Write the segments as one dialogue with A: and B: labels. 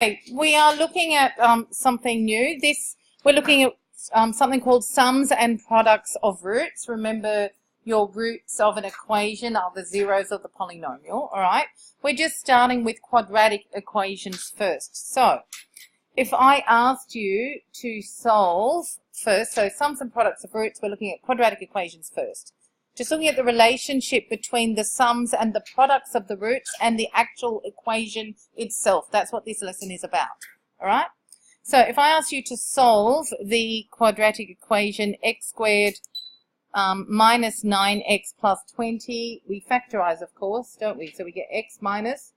A: Okay, we are looking at something new. We're looking at something called sums and products of roots. Remember, your roots of an equation are the zeros of the polynomial, all right? We're just starting with quadratic equations first. So, if I asked you to solve first, so sums and products of roots, we're looking at quadratic equations first. Just looking at the relationship between the sums and the products of the roots and the actual equation itself. That's what this lesson is about. All right? So if I ask you to solve the quadratic equation x squared minus 9x plus 20, we factorize, of course, don't we? So we get x minus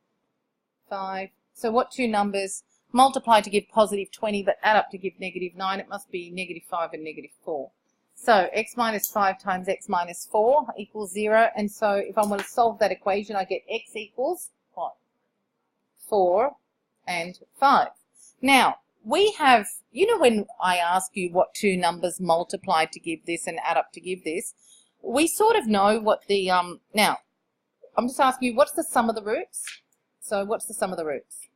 A: 5. So what two numbers multiply to give positive 20 but add up to give negative 9? It must be negative 5 and negative 4. So x minus 5 times x minus 4 equals 0. And so if I want to solve that equation, I get x equals what? 4 and 5. Now, we have, you know, when I ask you what two numbers multiply to give this and add up to give this, we sort of know what the, now, I'm just asking you, what's the sum of the roots? So what's the sum of the roots?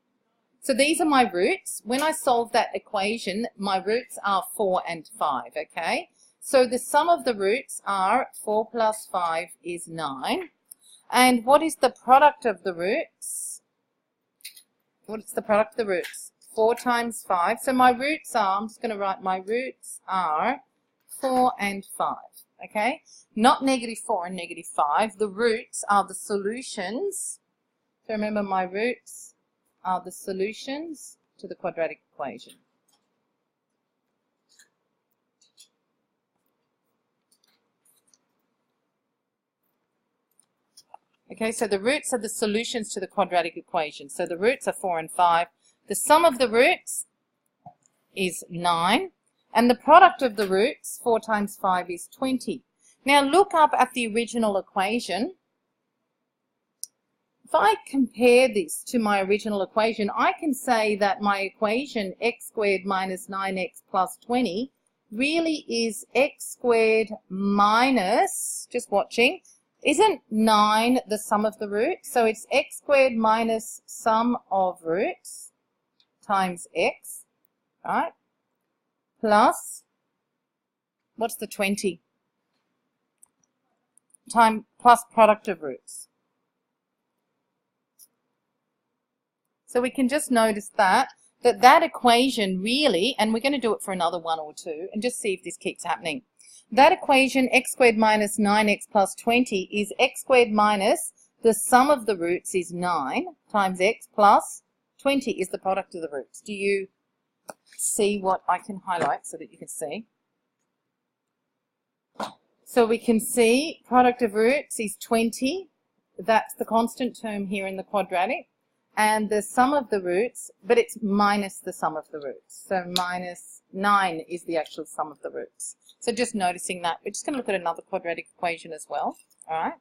A: So these are my roots. When I solve that equation, my roots are 4 and 5, okay? So the sum of the roots are 4 plus 5 is 9. And what is the product of the roots? What is the product of the roots? 4 times 5. So my roots are, I'm just going to write my roots are 4 and 5. Okay? Not negative 4 and negative 5. The roots are the solutions. So remember, my roots are the solutions to the quadratic equation. Okay, so the roots are the solutions to the quadratic equation. So the roots are 4 and 5. The sum of the roots is 9. And the product of the roots, 4 times 5, is 20. Now look up at the original equation. If I compare this to my original equation, I can say that my equation x squared minus 9x plus 20 really is x squared minus, just watching, isn't 9 the sum of the roots? So it's x squared minus sum of roots times x, right? Plus, what's the 20? Plus product of roots. So we can just notice that equation really, and we're going to do it for another one or two, and just see if this keeps happening. That equation, x squared minus 9x plus 20, is x squared minus the sum of the roots is 9 times x plus 20 is the product of the roots. Do you see what I can highlight so that you can see? So we can see product of roots is 20. That's the constant term here in the quadratic. And the sum of the roots, but it's minus the sum of the roots. So minus 9 is the actual sum of the roots. So just noticing that, we're just going to look at another quadratic equation as well. All right.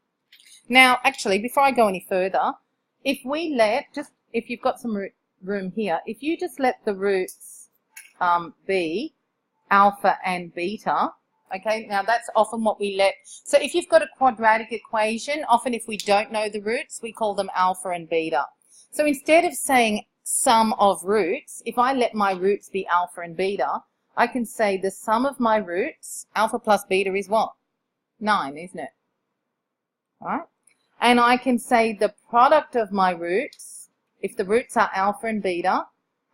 A: Now, actually, before I go any further, if you've got some room here, if you just let the roots be alpha and beta, okay, now that's often what we let. So if you've got a quadratic equation, often if we don't know the roots, we call them alpha and beta. So instead of saying sum of roots, if I let my roots be alpha and beta, I can say the sum of my roots, alpha plus beta, is what? 9, isn't it? All right? And I can say the product of my roots, if the roots are alpha and beta,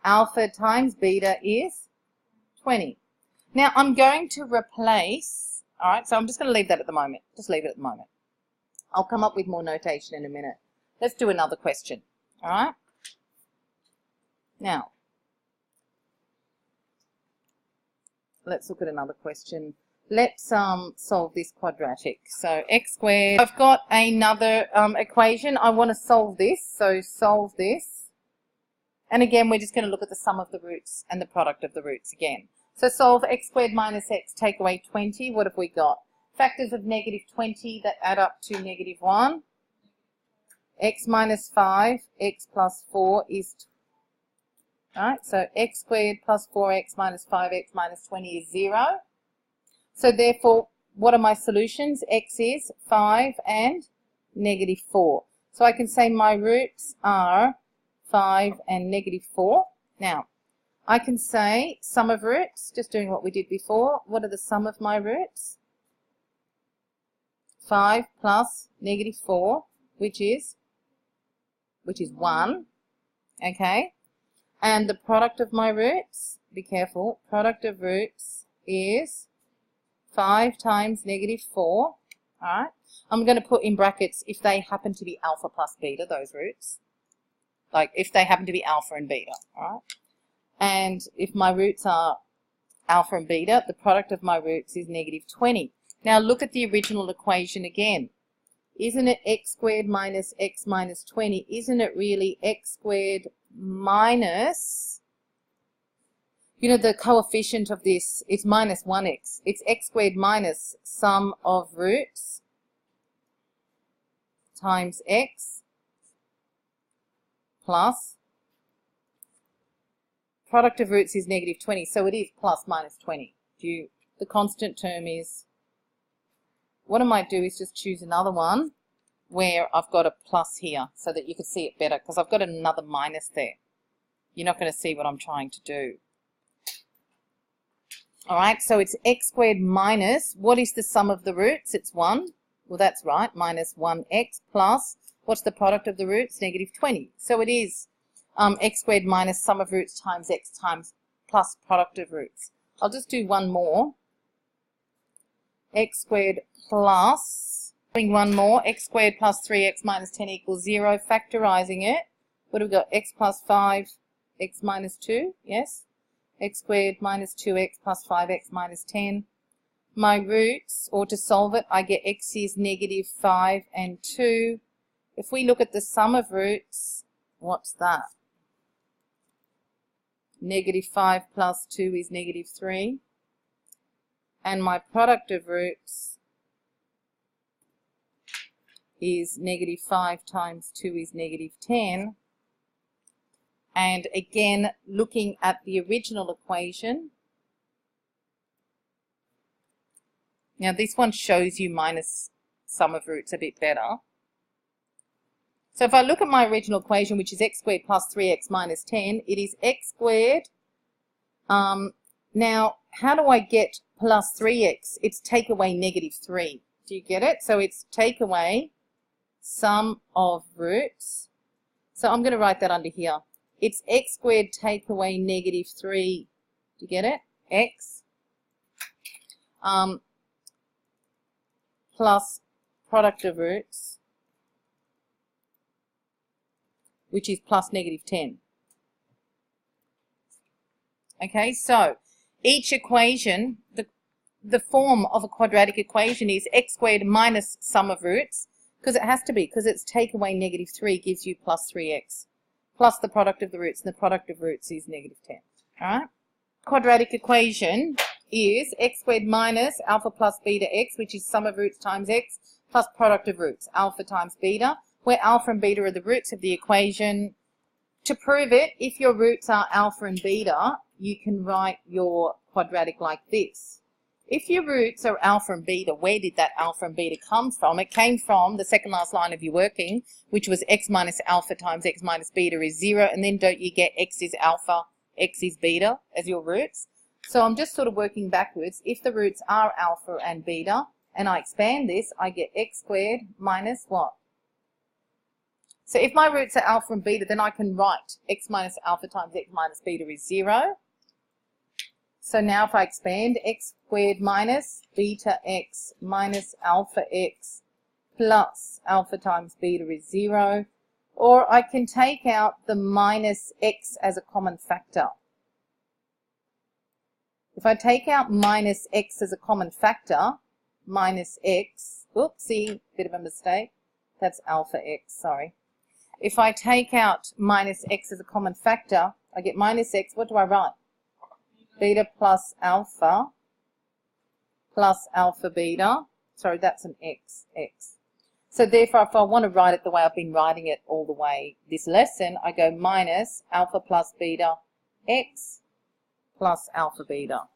A: alpha times beta is 20. Now I'm going to replace, all right, so I'm just going to leave that at the moment. Just leave it at the moment. I'll come up with more notation in a minute. Let's do another question. All right. Now, let's look at another question. Let's solve this quadratic. So x squared. I've got another equation. I want to solve this. So solve this. And again, we're just going to look at the sum of the roots and the product of the roots again. So solve x squared minus x, take away 20. What have we got? Factors of negative 20 that add up to negative 1. X minus 5, x plus 4 is, right, so x squared plus 4x minus 5x minus 20 is 0. So therefore, what are my solutions? X is 5 and negative 4. So I can say my roots are 5 and negative 4. Now, I can say sum of roots, just doing what we did before. What are the sum of my roots? 5 plus negative 4, which is 1. Okay? And the product of my roots, be careful, product of roots is 5 times negative 4. Alright? I'm going to put in brackets if they happen to be alpha plus beta, those roots. Like if they happen to be alpha and beta. Alright? And if my roots are alpha and beta, the product of my roots is negative 20. Now look at the original equation again. Isn't it x squared minus x minus 20? Isn't it really x squared minus, you know, the coefficient of this is minus 1x. It's x squared minus sum of roots times x plus product of roots is negative 20. So it is plus minus 20. The constant term is, what I might do is just choose another one where I've got a plus here so that you can see it better, because I've got another minus there. You're not going to see what I'm trying to do. Alright, so it's x squared minus, what is the sum of the roots? It's 1. Well, that's right, minus 1x plus, what's the product of the roots? Negative 20. So it is x squared minus sum of roots times x times plus product of roots. I'll just do one more. X squared plus, doing one more, x squared plus 3x minus 10 equals 0, factorising it. What do we got? X plus 5, x minus 2, yes? X squared minus 2x plus 5x minus 10. My roots, or to solve it, I get x is negative 5 and 2. If we look at the sum of roots, what's that? Negative 5 plus 2 is negative 3. And my product of roots is negative 5 times 2 is negative 10. And again, looking at the original equation, now this one shows you minus sum of roots a bit better. So if I look at my original equation, which is x squared plus 3x minus 10, it is x squared. Now, how do I get plus 3x? It's take away negative 3. Do you get it? So it's take away sum of roots. So I'm going to write that under here. It's x squared take away negative 3. Do you get it? X plus product of roots, which is plus negative 10. Okay, so each equation, the form of a quadratic equation is x squared minus sum of roots, because it has to be, because it's take away negative 3 gives you plus 3x, plus the product of the roots, and the product of roots is negative 10. Alright? Quadratic equation is x squared minus alpha plus beta x, which is sum of roots times x, plus product of roots, alpha times beta, where alpha and beta are the roots of the equation. To prove it, if your roots are alpha and beta, you can write your quadratic like this. If your roots are alpha and beta, where did that alpha and beta come from? It came from the second last line of your working, which was x minus alpha times x minus beta is 0, and then don't you get x is alpha, x is beta as your roots? So I'm just sort of working backwards. If the roots are alpha and beta, and I expand this, I get x squared minus what? So if my roots are alpha and beta, then I can write x minus alpha times x minus beta is 0. So now if I expand, x squared minus beta x minus alpha x plus alpha times beta is 0. Or I can take out the minus x as a common factor. If I take out minus x as a common factor, minus x, oopsie, bit of a mistake, that's alpha x, sorry. If I take out minus x as a common factor, I get minus x, what do I write? Beta plus alpha beta, sorry, that's an x. So therefore, if I want to write it the way I've been writing it all the way this lesson, I go minus alpha plus beta x plus alpha beta.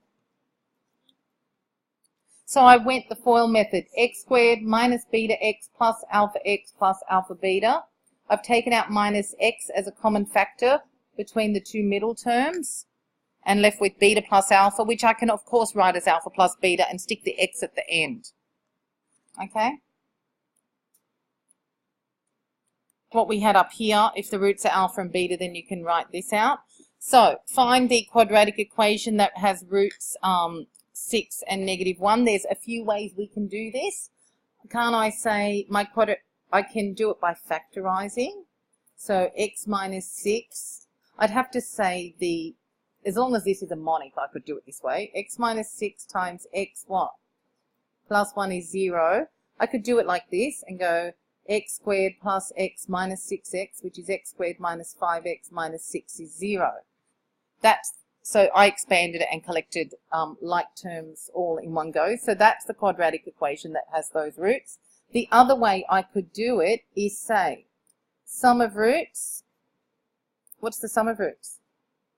A: So I went the FOIL method, x squared minus beta x plus alpha beta. I've taken out minus x as a common factor, between the two middle terms and left with beta plus alpha, which I can of course write as alpha plus beta and stick the x at the end. Okay? What we had up here, if the roots are alpha and beta, then you can write this out. So find the quadratic equation that has roots 6 and -1. There's a few ways we can do this. Can't I say I can do it by factorizing? So x minus 6, I'd have to say as long as this is a monic, I could do it this way. X minus 6 times x what? Plus 1 is 0. I could do it like this and go x squared plus x minus 6x, which is x squared minus 5x minus 6 is 0. So I expanded it and collected like terms all in one go. So that's the quadratic equation that has those roots. The other way I could do it is say sum of roots. What's the sum of roots?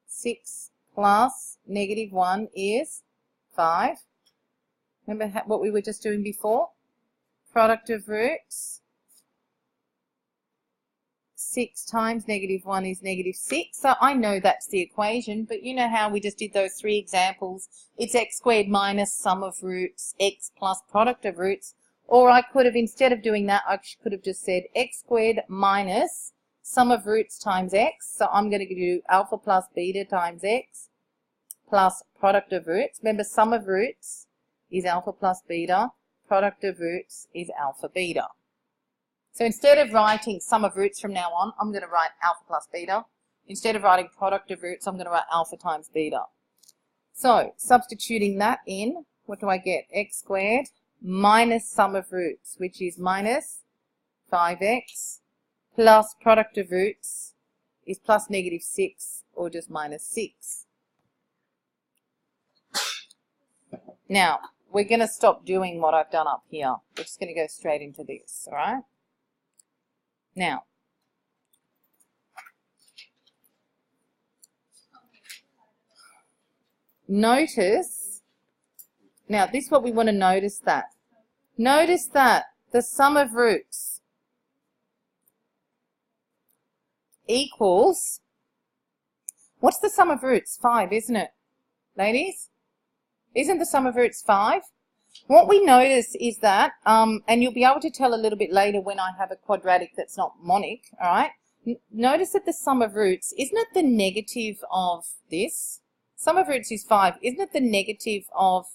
A: 6 plus -1 is 5. Remember what we were just doing before? Product of roots. 6 times -1 is -6. So I know that's the equation, but you know how we just did those 3 examples. It's x squared minus sum of roots, x plus product of roots. Or I could have, instead of doing that, I could have just said x squared minus sum of roots times x. So I'm going to do alpha plus beta times x plus product of roots. Remember, sum of roots is alpha plus beta. Product of roots is alpha beta. So instead of writing sum of roots from now on, I'm going to write alpha plus beta. Instead of writing product of roots, I'm going to write alpha times beta. So substituting that in, what do I get? X squared minus sum of roots, which is minus 5x, plus product of roots is plus -6, or just minus 6. Now, we're going to stop doing what I've done up here. We're just going to go straight into this, all right? Now, notice, now this is what we want to notice that. Notice that the sum of roots equals, what's the sum of roots? 5, isn't it, ladies? Isn't the sum of roots 5? What we notice is that, and you'll be able to tell a little bit later when I have a quadratic that's not monic, all right? Notice that the sum of roots, isn't it the negative of this? Sum of roots is 5. Isn't it the negative of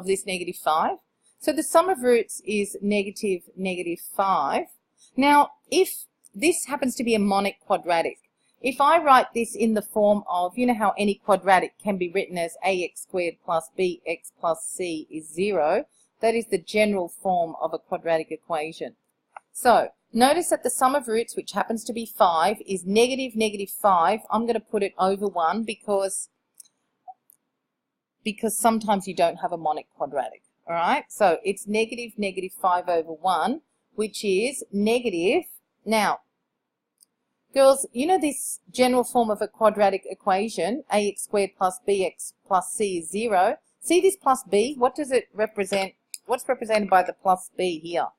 A: this -5? So the sum of roots is -5. Now, if this happens to be a monic quadratic, if I write this in the form of, you know how any quadratic can be written as ax squared plus bx plus c is 0, that is the general form of a quadratic equation. So notice that the sum of roots, which happens to be 5, is -5. I'm going to put it over 1 because sometimes you don't have a monic quadratic. All right, so it's -5 over 1, which is negative. Now, girls, you know this general form of a quadratic equation, ax squared plus bx plus c is 0. See this plus b? What does it represent? What's represented by the plus b here?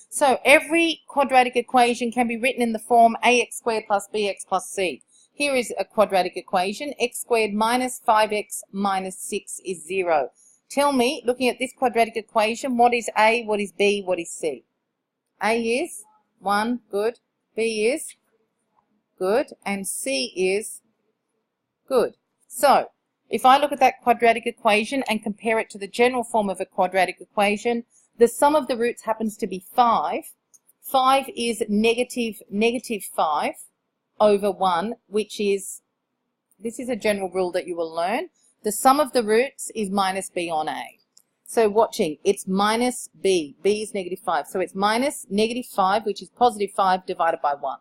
A: So every quadratic equation can be written in the form ax squared plus bx plus c. Here is a quadratic equation, x squared minus 5x minus 6 is 0. Tell me, looking at this quadratic equation, what is a, what is b, what is c? A is 1, good. B is good. And C is good. So, if I look at that quadratic equation and compare it to the general form of a quadratic equation, the sum of the roots happens to be 5. 5 is -5 over 1, which is, this is a general rule that you will learn. The sum of the roots is minus b on a. So watching, it's minus b. b is -5. So it's minus -5, which is +5, divided by 1.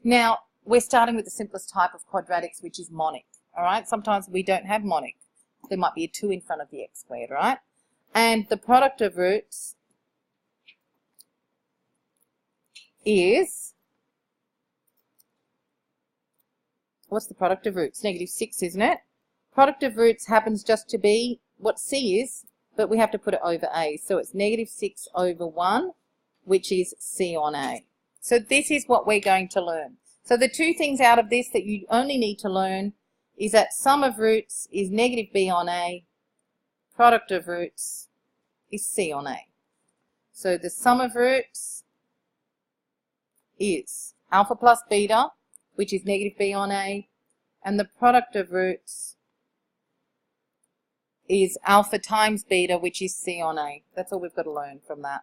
A: Now, we're starting with the simplest type of quadratics, which is monic. All right, sometimes we don't have monic. There might be a 2 in front of the x squared, right? And the product of roots is, what's the product of roots? -6, isn't it? Product of roots happens just to be what c is, but we have to put it over a. So it's -6 over 1, which is c on a. So this is what we're going to learn. So the two things out of this that you only need to learn is that sum of roots is negative b on a, product of roots is c on a. So the sum of roots is alpha plus beta, which is negative b on a, and the product of roots is alpha times beta, which is c on a. That's all we've got to learn from that.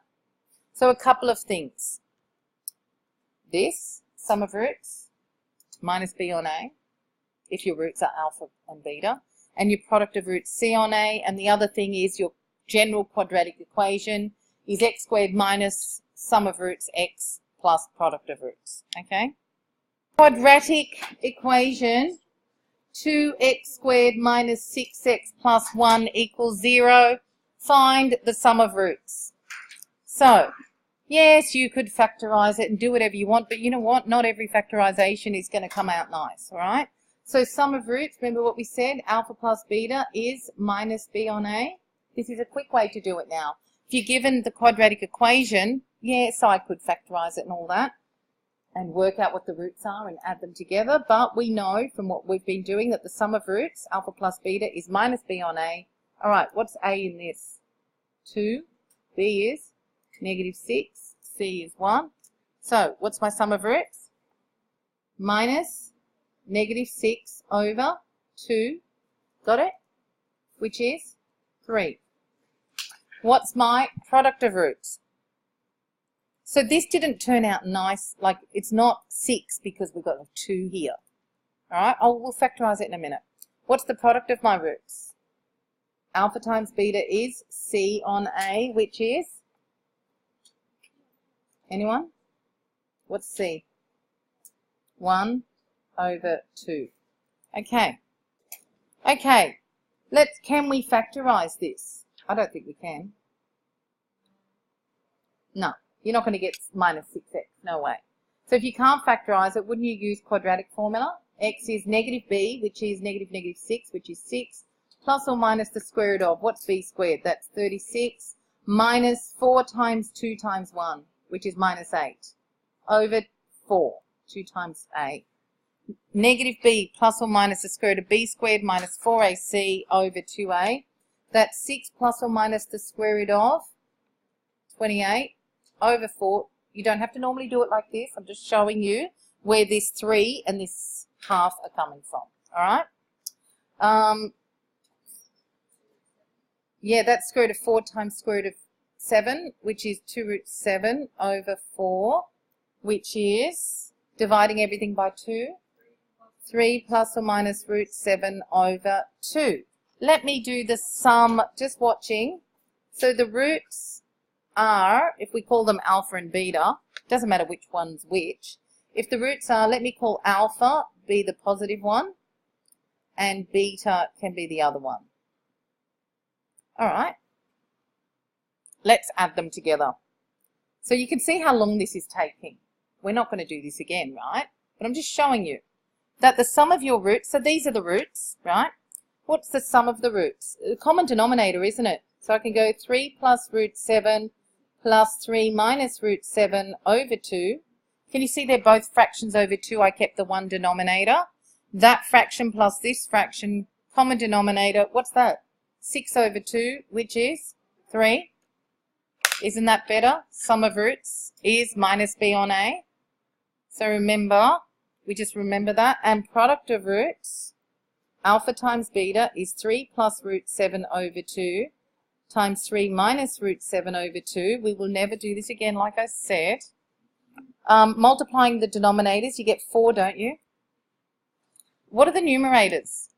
A: So a couple of things. This, sum of roots, minus b on a, if your roots are alpha and beta, and your product of roots c on a, and the other thing is your general quadratic equation is x squared minus sum of roots x plus product of roots, okay? Quadratic equation, 2x squared minus 6x plus 1 equals 0. Find the sum of roots. So, yes, you could factorize it and do whatever you want, but you know what? Not every factorization is going to come out nice, all right? So sum of roots, remember what we said, alpha plus beta is minus b on a. This is a quick way to do it now. If you're given the quadratic equation, yes, I could factorize it and all that and work out what the roots are and add them together, but we know from what we've been doing that the sum of roots, alpha plus beta, is minus b on a. All right, what's a in this? 2, b is negative 6, c is 1. So what's my sum of roots? Minus negative 6 over 2, got it? Which is 3. What's my product of roots? So this didn't turn out nice, like it's not 6 because we've got a 2 here. All right, we'll factorize it in a minute. What's the product of my roots? Alpha times beta is c on a, which is? Anyone? What's c? 1 over 2. Okay. Okay. Can we factorize this? I don't think we can. No. You're not going to get minus 6x. No way. So if you can't factorize it, wouldn't you use quadratic formula? X is negative b, which is negative 6, which is 6, plus or minus the square root of, what's b squared? That's 36, minus 4 times 2 times 1, which is minus 8, over 4, 2 times 8. Negative b plus or minus the square root of b squared minus 4ac over 2a. That's 6 plus or minus the square root of 28 over 4. You don't have to normally do it like this. I'm just showing you where this 3 and this half are coming from. All right? Yeah, that's square root of 4 times square root of 7, which is 2 root 7 over 4, which is dividing everything by 2. 3 plus or minus root 7 over 2. Let me do the sum, just watching. So the roots are, if we call them alpha and beta, doesn't matter which one's which. If the roots are, let me call alpha be the positive one, and beta can be the other one. All right. Let's add them together. So you can see how long this is taking. We're not going to do this again, right? But I'm just showing you that the sum of your roots, so these are the roots, right? What's the sum of the roots? A common denominator, isn't it? So I can go 3 plus root 7 plus 3 minus root 7 over 2. Can you see they're both fractions over 2? I kept the one denominator. That fraction plus this fraction, common denominator, what's that? 6 over 2, which is 3. Isn't that better? Sum of roots is minus b on a. So remember, we just remember that. And product of roots, alpha times beta, is 3 plus root 7 over 2 times 3 minus root 7 over 2. We will never do this again, like I said. Multiplying the denominators, you get 4, don't you? What are the numerators?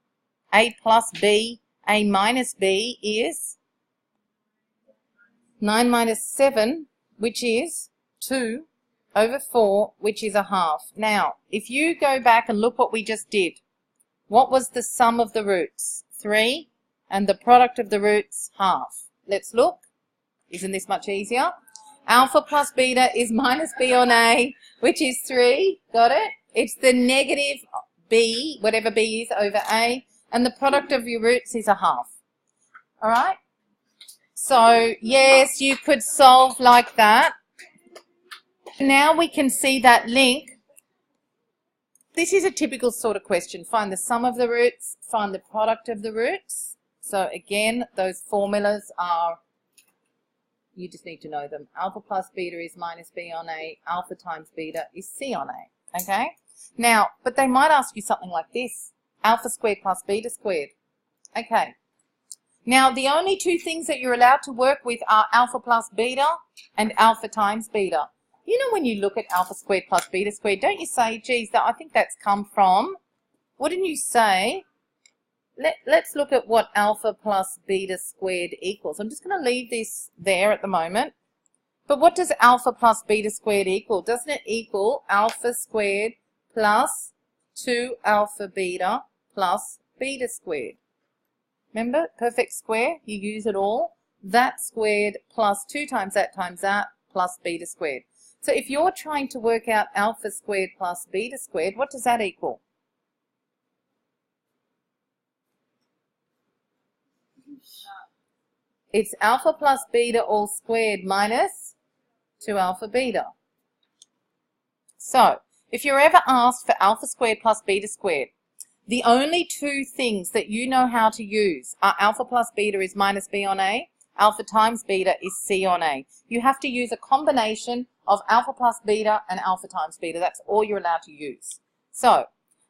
A: A plus b, a minus b is 9 minus 7, which is 2 over 4, which is a half. Now, if you go back and look what we just did, what was the sum of the roots? 3, and the product of the roots, half. Let's look. Isn't this much easier? Alpha plus beta is minus b on a, which is 3. Got it? It's the negative b, whatever b is, over a, and the product of your roots is a half. All right? So, yes, you could solve like that. Now we can see that link. This is a typical sort of question. Find the sum of the roots, find the product of the roots. So again, those formulas are, you just need to know them. Alpha plus beta is minus B on A. Alpha times beta is C on A. Okay? Now, but they might ask you something like this. Alpha squared plus beta squared. Okay. Now, the only two things that you're allowed to work with are alpha plus beta and alpha times beta. You know, when you look at alpha squared plus beta squared, don't you say, geez, I think that's come from, wouldn't you say, let's look at what alpha plus beta squared equals. I'm just going to leave this there at the moment. But what does alpha plus beta squared equal? Doesn't it equal alpha squared plus 2 alpha beta plus beta squared? Remember, perfect square, you use it all. That squared plus 2 times that plus beta squared. So if you're trying to work out alpha squared plus beta squared, what does that equal? It's alpha plus beta all squared minus 2 alpha beta. So, if you're ever asked for alpha squared plus beta squared, the only two things that you know how to use are alpha plus beta is minus B on A, alpha times beta is C on A. You have to use a combination of alpha plus beta and alpha times beta. That's all you're allowed to use. So,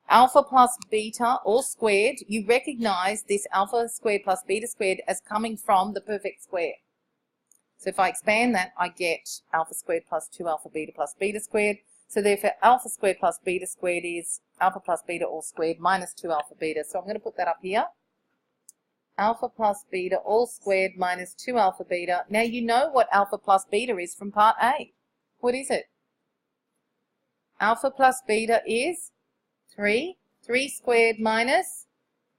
A: alpha plus beta all squared, you recognize this alpha squared plus beta squared as coming from the perfect square. So if I expand that, I get alpha squared plus 2 alpha beta plus beta squared. So therefore, alpha squared plus beta squared is alpha plus beta all squared minus 2 alpha beta. So I'm going to put that up here. Alpha plus beta all squared minus 2 alpha beta. Now you know what alpha plus beta is from part A. What is it? Alpha plus beta is 3. 3 squared minus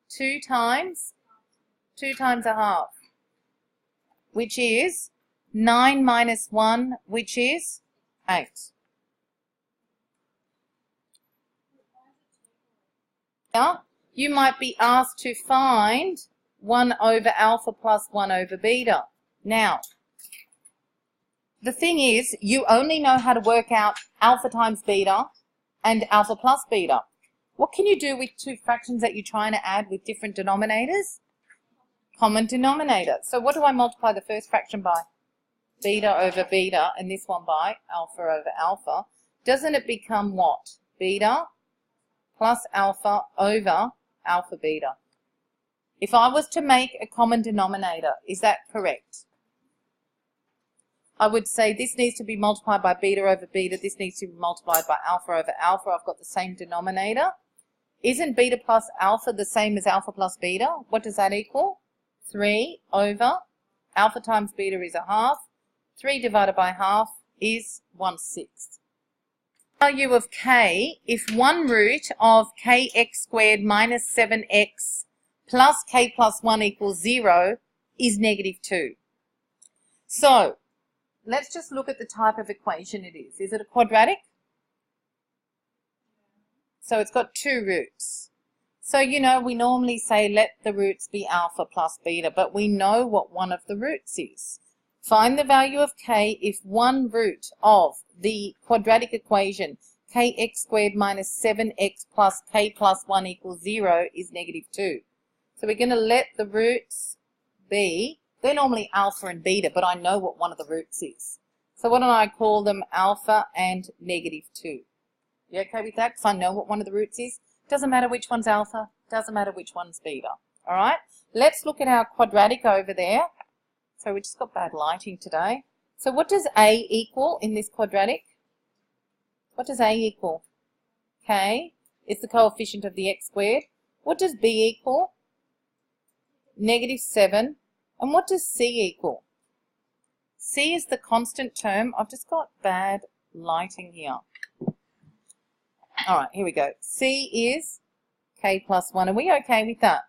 A: 2 times a half, which is 9 minus 1, which is 8. Now, you might be asked to find 1 over alpha plus 1 over beta. Now, the thing is, you only know how to work out alpha times beta and alpha plus beta. What can you do with two fractions that you're trying to add with different denominators? Common denominator. So what do I multiply the first fraction by? Beta over beta, and this one by alpha over alpha. Doesn't it become what? Beta plus alpha over alpha beta. If I was to make a common denominator, is that correct? I would say this needs to be multiplied by beta over beta. This needs to be multiplied by alpha over alpha. I've got the same denominator. Isn't beta plus alpha the same as alpha plus beta? What does that equal? 3 over alpha times beta is a half. 3 divided by half is 1/6. Value of k, if 1 root of kx squared minus 7x plus k plus 1 equals 0 is -2. So, let's just look at the type of equation it is. Is it a quadratic? So it's got 2 roots. So, you know, we normally say let the roots be alpha plus beta, but we know what one of the roots is. Find the value of k if 1 root of the quadratic equation kx squared minus 7x plus k plus 1 equals 0 is -2. So we're going to let the roots be, they're normally alpha and beta, but I know what one of the roots is. So why don't I call them alpha and -2? You okay with that? Because I know what one of the roots is. Doesn't matter which one's alpha, doesn't matter which one's beta. Alright, let's look at our quadratic over there. So we just got bad lighting today. So what does A equal in this quadratic? What does A equal? K is the coefficient of the x squared. What does B equal? -7. And what does C equal? C is the constant term. I've just got bad lighting here. Alright, here we go. C is K plus 1. Are we okay with that?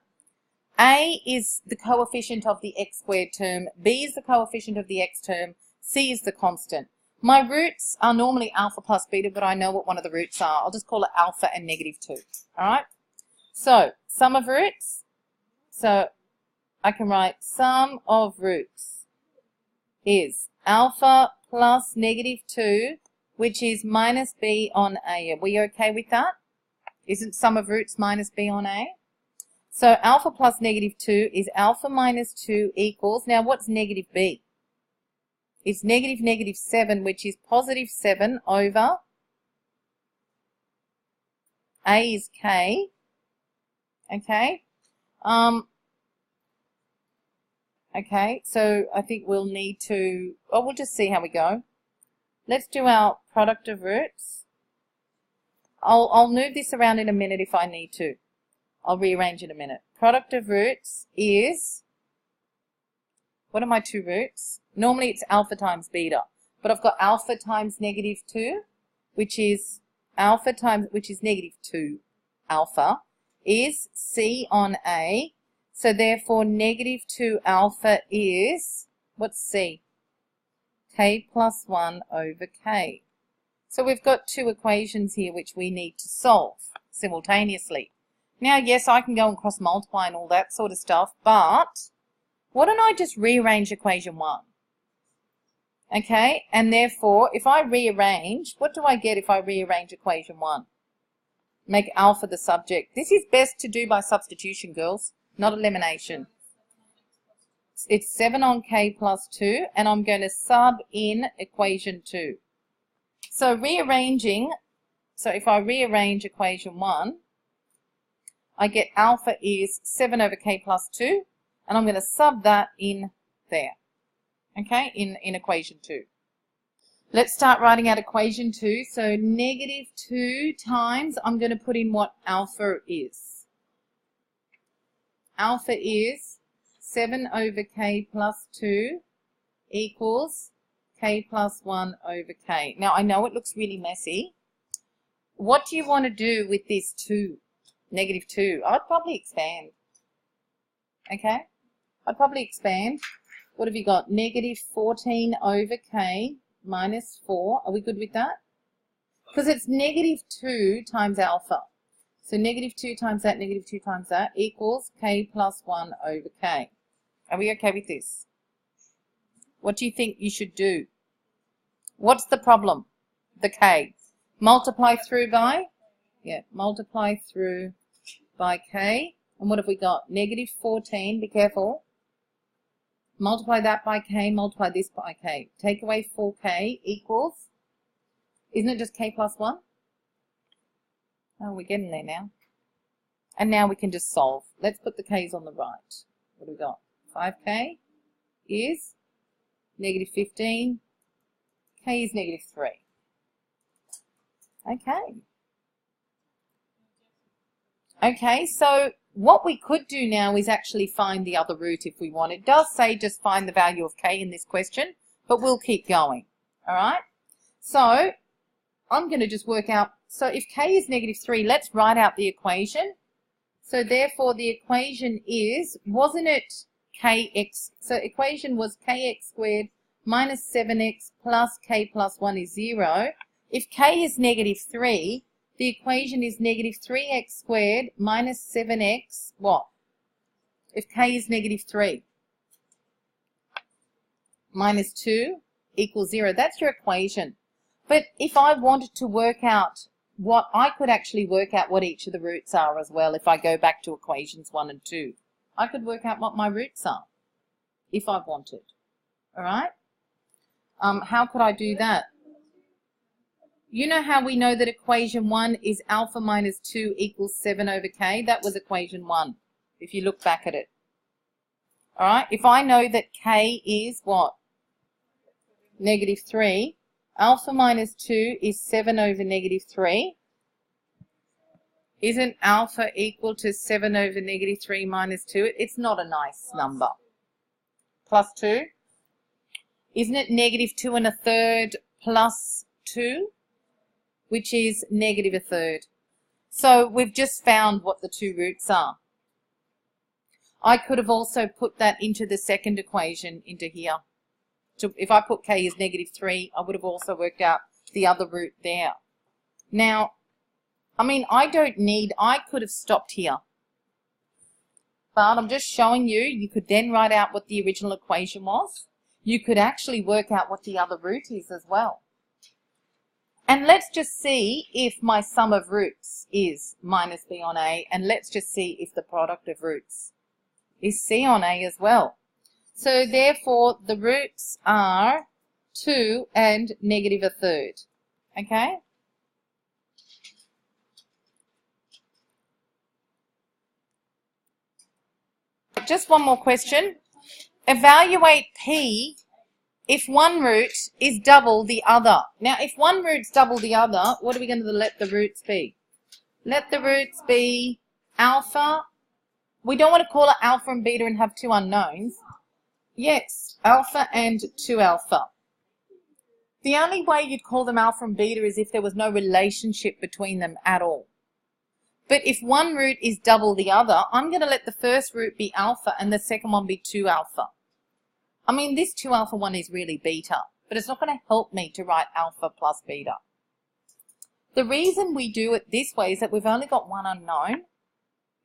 A: A is the coefficient of the x squared term. B is the coefficient of the x term. C is the constant. My roots are normally alpha plus beta, but I know what one of the roots are. I'll just call it alpha and -2. Alright? So, sum of roots. So, I can write sum of roots is alpha plus -2, which is minus b on a. Are we okay with that? Isn't sum of roots minus b on a? So alpha plus negative 2 is alpha minus 2 equals, now what's negative b? It's negative negative 7, which is positive 7 over a is k. Okay. Okay, so I think we'll need to, oh, we'll just see how we go. Let's do our product of roots. I'll move this around in a minute if I need to. I'll rearrange in a minute. Product of roots is, what are my two roots? Normally it's alpha times beta, but I've got alpha times negative 2, which is alpha times, which is negative 2 alpha, is c on a. So therefore negative 2 alpha is, what's c? K plus 1 over k. So we've got two equations here which we need to solve simultaneously. Now, yes, I can go and cross multiply and all that sort of stuff, but why don't I just rearrange equation 1? Okay, and therefore, if I rearrange, what do I get if I rearrange equation 1? Make alpha the subject. This is best to do by substitution, girls, not elimination. It's 7 on k plus 2, and I'm going to sub in equation 2. So rearranging, so if I rearrange equation 1, I get alpha is 7 over k plus 2, and I'm going to sub that in there, okay, in equation 2. Let's start writing out equation 2. So negative 2 times, I'm going to put in what alpha is. Alpha is 7 over k plus 2 equals k plus 1 over k. Now, I know it looks really messy. What do you want to do with this 2? Negative 2. I'd probably expand. Okay? I'd probably expand. What have you got? Negative 14 over k minus 4. Are we good with that? Because it's negative 2 times alpha. So negative 2 times that, negative 2 times that equals k plus 1 over k. Are we okay with this? What do you think you should do? What's the problem? The k. Multiply through by? Yeah, multiply through by k. And what have we got? Negative 14, be careful. Multiply that by k, multiply this by k. Take away 4k equals, isn't it just k plus 1? Oh, we're getting there now. And now we can just solve. Let's put the k's on the right. What do we got? 5k is negative 15. K is negative 3. Okay. Okay, so what we could do now is actually find the other root if we want. It does say just find the value of k in this question, but we'll keep going. All right? So I'm going to just work out, so if k is negative 3, let's write out the equation. So therefore the equation is, wasn't it kx? So equation was kx squared minus 7x plus k plus 1 is 0. If k is negative 3, the equation is negative 3x squared minus 7x, what? If k is negative 3, minus 2 equals 0. That's your equation. But if I wanted to work out what, I could actually work out what each of the roots are as well if I go back to equations 1 and 2. I could work out what my roots are if I wanted. All right? How could I do that? You know how we know that equation 1 is alpha minus 2 equals 7 over k? That was equation 1, if you look back at it. All right? If I know that k is what? Negative 3. Alpha minus 2 is 7 over negative 3. Isn't alpha equal to 7 over negative 3 minus 2? It's not a nice number. Plus 2. Isn't it negative 2 1/3 plus 2? Which is negative 1/3. So we've just found what the two roots are. I could have also put that into the second equation into here. So if I put k as negative 3, I would have also worked out the other root there. Now, I mean, I could have stopped here. But I'm just showing you, you could then write out what the original equation was. You could actually work out what the other root is as well. And let's just see if my sum of roots is minus b on a, and let's just see if the product of roots is c on a as well. So therefore the roots are 2 and negative a third. Okay? Just one more question. Evaluate p if one root is double the other. Now, if one root's double the other, what are we going to let the roots be? Let the roots be alpha. We don't want to call it alpha and beta and have two unknowns. Yes, alpha and 2 alpha. The only way you'd call them alpha and beta is if there was no relationship between them at all. But if one root is double the other, I'm going to let the first root be alpha and the second one be 2 alpha. I mean, this 2 alpha one is really beta, but it's not going to help me to write alpha plus beta. The reason we do it this way is that we've only got one unknown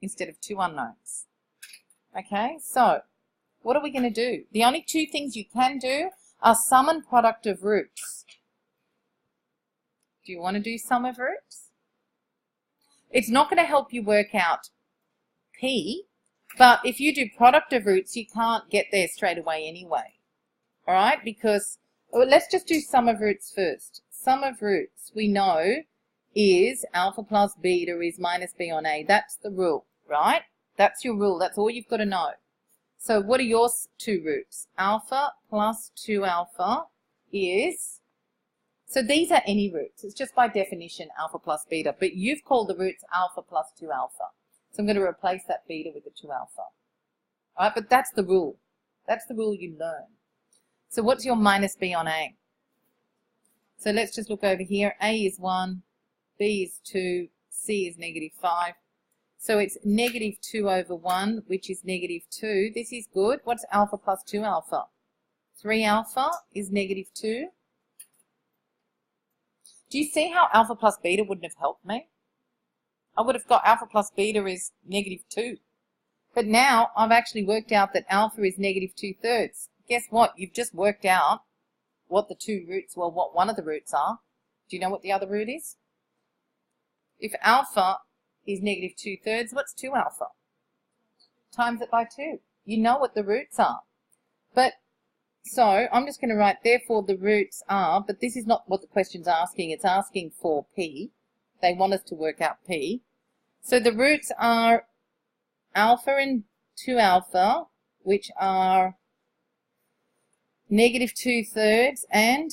A: instead of 2 unknowns. Okay, so what are we going to do? The only two things you can do are sum and product of roots. Do you want to do sum of roots? It's not going to help you work out p, but if you do product of roots, you can't get there straight away anyway. All right, because let's just do sum of roots first. Sum of roots, we know, is alpha plus beta is minus b on a. That's the rule, right? That's your rule. That's all you've got to know. So what are your two roots? Alpha plus 2 alpha is, so these are any roots. It's just by definition alpha plus beta, but you've called the roots alpha plus 2 alpha. So I'm going to replace that beta with the 2 alpha. All right, but that's the rule. That's the rule you learn. So what's your minus b on a? So let's just look over here. A is 1, b is 2, c is negative 5. So it's negative 2 over 1, which is negative 2. This is good. What's alpha plus 2 alpha? 3 alpha is negative 2. Do you see how alpha plus beta wouldn't have helped me? I would have got alpha plus beta is negative 2. But now I've actually worked out that alpha is negative 2/3. Guess what? You've just worked out what the two roots, well, what one of the roots are. Do you know what the other root is? If alpha is negative 2/3, what's 2 alpha? Times it by 2. You know what the roots are. But, so I'm just going to write, therefore the roots are, but this is not what the question's asking. It's asking for p. They want us to work out p. So the roots are alpha and 2 alpha, which are negative 2/3 and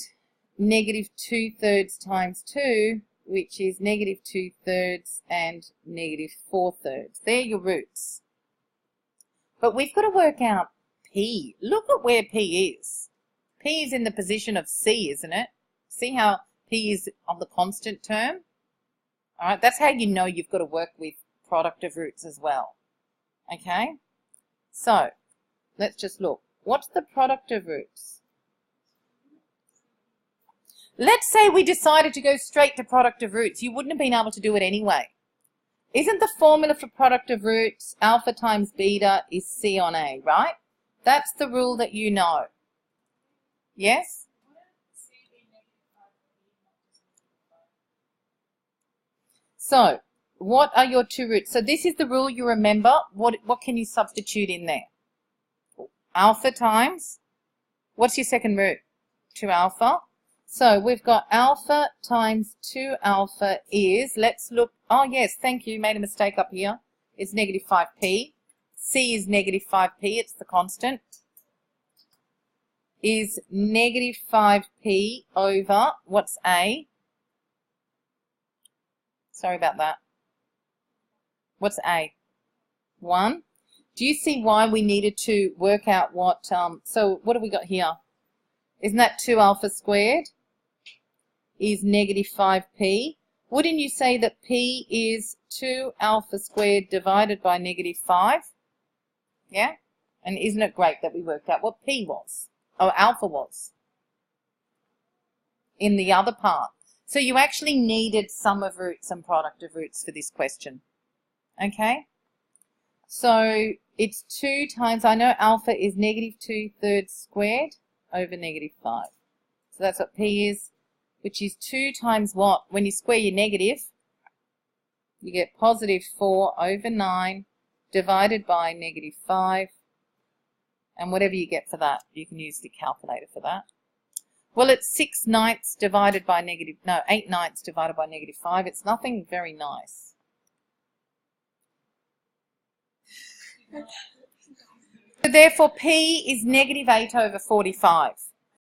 A: negative 2/3 times 2, which is negative 2/3 and negative 4/3. They're your roots. But we've got to work out p. Look at where p is. P is in the position of c, isn't it? See how p is on the constant term? All right, that's how you know you've got to work with product of roots as well. Okay? So, let's just look. What's the product of roots? Let's say we decided to go straight to product of roots. You wouldn't have been able to do it anyway. Isn't the formula for product of roots alpha times beta is c on a, right? That's the rule that you know. Yes? So, what are your two roots? So this is the rule you remember. What can you substitute in there? Alpha times, what's your second root? 2 alpha. So we've got alpha times 2 alpha is, let's look, oh yes, thank you, made a mistake up here. It's negative 5p. C is negative 5p, it's the constant. Is negative 5p over, what's A? Sorry about that. What's A? 1. Do you see why we needed to work out what, so what have we got here? Isn't that 2 alpha squared is negative 5p? Wouldn't you say that p is 2 alpha squared divided by negative 5? Yeah? And isn't it great that we worked out what p was, or alpha was, in the other part? So you actually needed sum of roots and product of roots for this question. Okay? So it's 2 times, I know alpha is negative 2/3 squared over negative 5. So that's what p is. which is 2 times what? When you square your negative, you get positive 4 over 9 divided by negative 5. And whatever you get for that, you can use the calculator for that. Well, it's 6 ninths divided by 8 ninths divided by negative 5. It's nothing very nice. So therefore, P is negative 8 over 45.